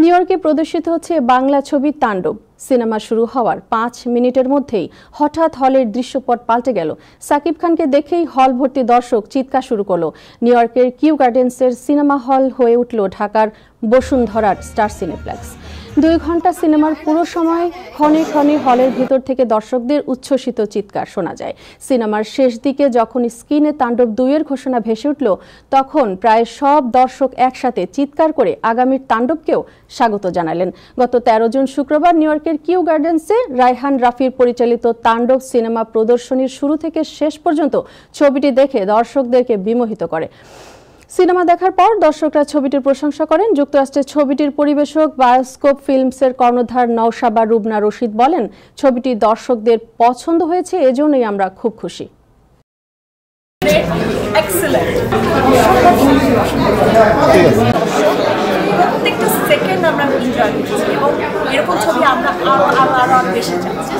New ইয়র্কে প্রদর্শিত হচ্ছে বাংলা ছবি তাণ্ডব। সিনেমা শুরু হওয়ার ৫ মিনিটের মধ্যেই হঠাৎ হলের দৃশ্যপট পাল্টে গেল। সাকিব খানকে দেখেই হল ভর্তি দর্শক চিৎকার শুরু করলো। নিউ ইয়র্কের কিউ গার্ডেন্সের সিনেমা হল হয়ে উঠল ঢাকার বসুন্ধরার স্টার সিনেপ্লেক্স। ২ ঘন্টা সিনেমার পুরো সময় ক্ষণে ক্ষণে হলের ভেতর থেকে দর্শকদের উচ্ছ্বসিত চিৎকার শোনা যায়। সিনেমার শেষ দিকে যখন স্ক্রিনে তাণ্ডব ২ এর ঘোষণা ভেসে উঠল, তখন প্রায় সব দর্শক একসাথে চিৎকার করে আগামীর তাণ্ডবকেও স্বাগত জানালেন। গত ১৩ জুন শুক্রবার নিউ ইয়র্কের কিউ গার্ডেন্সে রায়হান রাফির পরিচালিত তাণ্ডব সিনেমা প্রদর্শনীর শুরু থেকে শেষ পর্যন্ত ছবিটি দেখে দর্শকদেরকে বিমোহিত করে। সিনেমা দেখার পর দর্শকরা ছবিটির প্রশংসা করেন। যুক্তরাষ্ট্রের ছবিটির পরিবেশক বায়োস্কোপ ফিল্মসের কর্ণধার নওশাবা রুবনা রশিদ বলেন, ছবিটি দর্শকদের পছন্দ হয়েছে, এজন্যই আমরা খুব খুশি। প্রত্যেকটা সেকেন্ড আমরা এনজয় করছি এবং এরকম ছবি আমরা আরো বেশি চাচ্ছি।